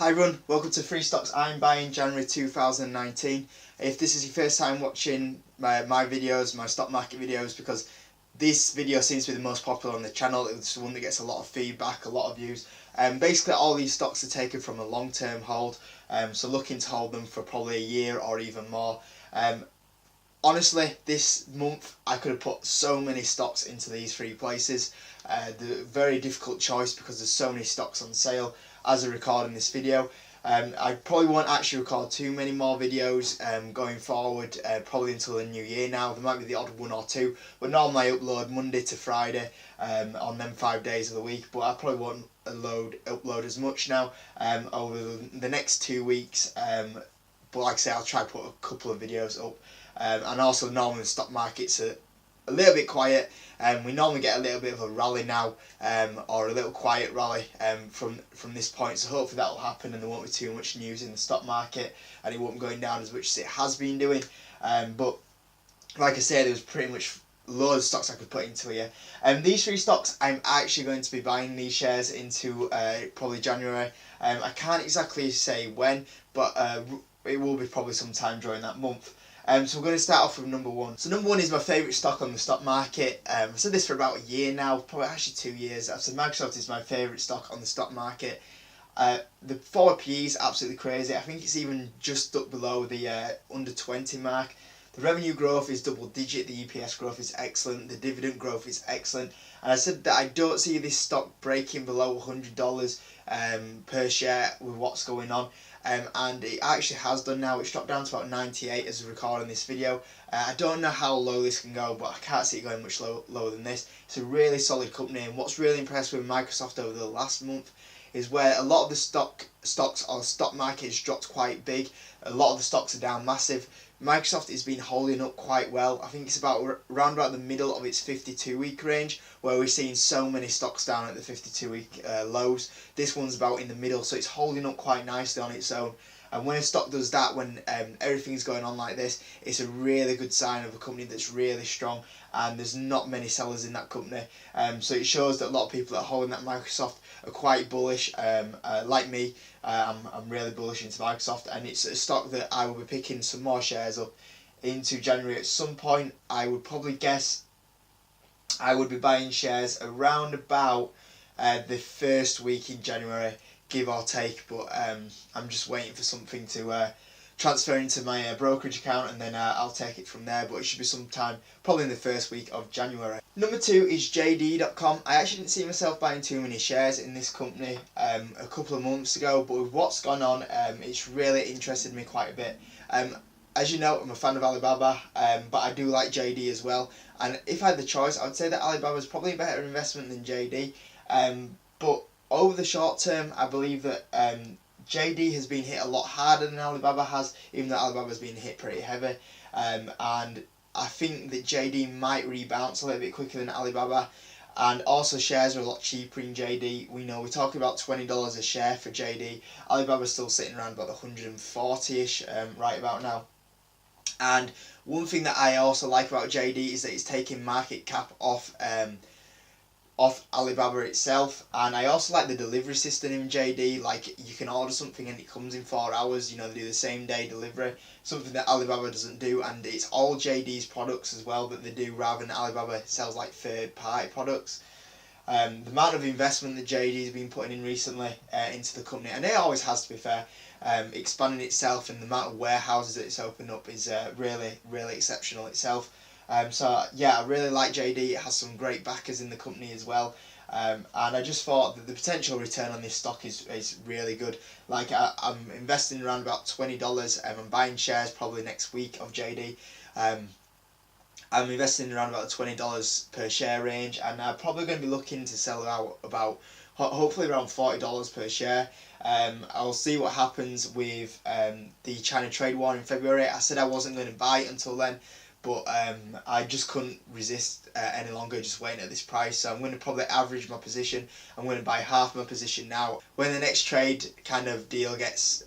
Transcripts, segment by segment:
Hi everyone, welcome to Free Stocks I'm Buying January 2019. If this is your first time watching my videos, my stock market videos, because this video seems to be the most popular on the channel, it's the one that gets a lot of feedback, a lot of views. Basically all these stocks are taken from a long-term hold, so looking to hold them for probably a year or even more. Honestly, this month I could have put so many stocks into these three places. The very difficult choice because there's so many stocks on sale as I record in this video. I probably won't actually record too many more videos going forward, probably until the new year now. There might be the odd one or two, but normally I upload Monday to Friday on them 5 days of the week, but I probably won't upload as much now over the next 2 weeks. But like I say, I'll try to put a couple of videos up. And also normally the stock market's a little bit quiet, and we normally get a little bit of a rally now, or a little quiet rally from this point, so hopefully that will happen and there won't be too much news in the stock market and it won't be going down as much as it has been doing. But like I said, there was pretty much loads of stocks I could put into here. These three stocks, I'm actually going to be buying these shares into probably January. I can't exactly say when, but it will be probably sometime during that month. So we're going to start off with number one. So number one is my favourite stock on the stock market. I've said this for about a year now, probably actually 2 years. I've said Microsoft is my favourite stock on the stock market. The forward PE is absolutely crazy. I think it's even just up below the under 20 mark. The revenue growth is double digit, the EPS growth is excellent, the dividend growth is excellent. And I said that I don't see this stock breaking below $100 per share with what's going on. And it actually has done now. It's dropped down to about 98 as we record in this video. I don't know how low this can go, but I can't see it going much lower than this. It's a really solid company, and what's really impressed with Microsoft over the last month is where a lot of the stocks or stock market has dropped quite big. A lot of the stocks are down massive. Microsoft has been holding up quite well. I think it's around about the middle of its 52-week range, where we're seeing so many stocks down at the 52-week lows. This one's about in the middle, so it's holding up quite nicely on its own. And when a stock does that, when everything's going on like this, it's a really good sign of a company that's really strong, and there's not many sellers in that company. So it shows that a lot of people that are holding that Microsoft are quite bullish. Like me, I'm really bullish into Microsoft, and it's a stock that I will be picking some more shares up into January at some point. I would probably guess I would be buying shares around about the first week in January, give or take, but I'm just waiting for something to transfer into my brokerage account, and then I'll take it from there, but it should be sometime probably in the first week of January. Number two is JD.com. I actually didn't see myself buying too many shares in this company a couple of months ago, but with what's gone on, it's really interested me quite a bit. As you know, I'm a fan of Alibaba, but I do like JD as well, and if I had the choice, I would say that Alibaba is probably a better investment than JD, but over the short term, I believe that JD has been hit a lot harder than Alibaba has, even though Alibaba's been hit pretty heavy. And I think that JD might rebound a little bit quicker than Alibaba. And also shares are a lot cheaper in JD. We know we're talking about $20 a share for JD. Alibaba's still sitting around about 140-ish right about now. And one thing that I also like about JD is that it's taking market cap off Alibaba itself, and I also like the delivery system in JD. Like, you can order something and it comes in 4 hours. You know, they do the same day delivery, something that Alibaba doesn't do, and it's all JD's products as well that they do, rather than Alibaba sells like third-party products. The amount of investment that JD has been putting in recently into the company, and it always has, to be fair, expanding itself, and the amount of warehouses that it's opened up is really, really exceptional itself. So yeah, I really like JD. It has some great backers in the company as well. And I just thought that the potential return on this stock is really good. Like, I'm investing around about $20, and I'm buying shares probably next week of JD. I'm investing around about the $20 per share range, and I'm probably going to be looking to sell out about hopefully around $40 per share. I'll see what happens with the China trade war in February. I said I wasn't going to buy it until then, but I just couldn't resist any longer just waiting at this price, so I'm going to probably average my position. I'm going to buy half my position now. When the next trade kind of deal gets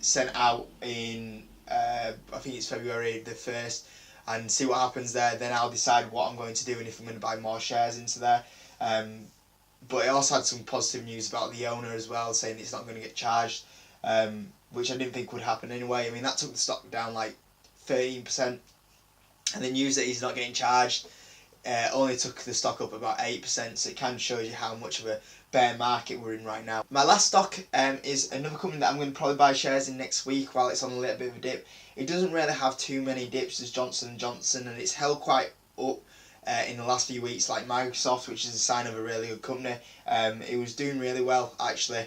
sent out in I think it's February the 1st, and see what happens there, then I'll decide what I'm going to do and if I'm going to buy more shares into there. but it also had some positive news about the owner as well, saying it's not going to get charged, which I didn't think would happen anyway. I mean, that took the stock down like 13%, and the news that he's not getting charged only took the stock up about 8%, so it kind of shows you how much of a bear market we're in right now. My last stock is another company that I'm going to probably buy shares in next week while it's on a little bit of a dip. It doesn't really have too many dips as Johnson & Johnson, and it's held quite up in the last few weeks, like Microsoft, which is a sign of a really good company. It was doing really well actually,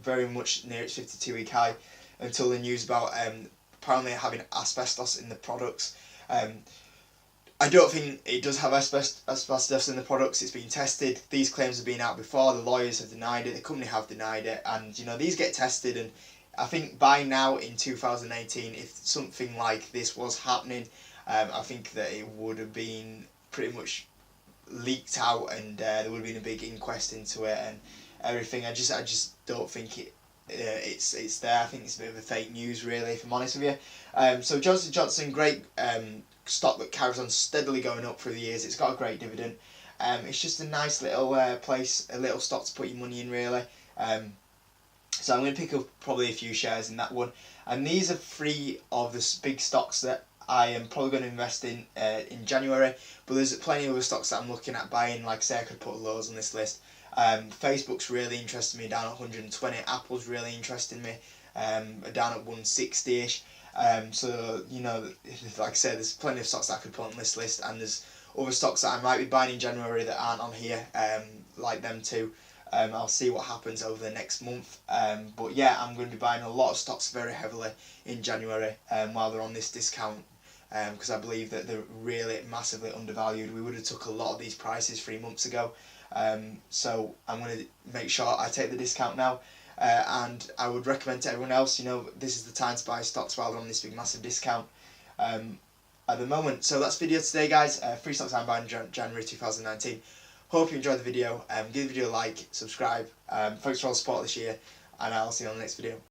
very much near its 52-week high until the news about apparently having asbestos in the products. I don't think it does have asbestos in the products. It's been tested. These claims have been out before. The lawyers have denied it. The company have denied it. And you know, these get tested. And I think by now in 2018, if something like this was happening, I think that it would have been pretty much leaked out, and there would have been a big inquest into it and everything. I just don't think it's there. I think it's a bit of a fake news, really, if I'm honest with you. So Johnson & Johnson, great stock that carries on steadily going up through the years. It's got a great dividend. It's just a nice little place, a little stock to put your money in, really. So I'm going to pick up probably a few shares in that one. And these are three of the big stocks that I am probably going to invest in January. But there's plenty of other stocks that I'm looking at buying. Like I say, I could put loads on this list. Facebook's really interesting me, down at 120. Apple's really interesting me, down at 160ish. So you know, like I said, there's plenty of stocks that I could put on this list, and there's other stocks that I might be buying in January that aren't on here, like them too. I'll see what happens over the next month. But yeah, I'm going to be buying a lot of stocks very heavily in January while they're on this discount, because I believe that they're really massively undervalued. We would have took a lot of these prices 3 months ago. So I'm going to make sure I take the discount now. And I would recommend to everyone else, you know, this is the time to buy stocks while they're on this big massive discount at the moment. So that's the video today, guys. 3 stocks I'm buying in January 2019. Hope you enjoyed the video. Give the video a like, subscribe. Thanks for all the support this year, and I'll see you on the next video.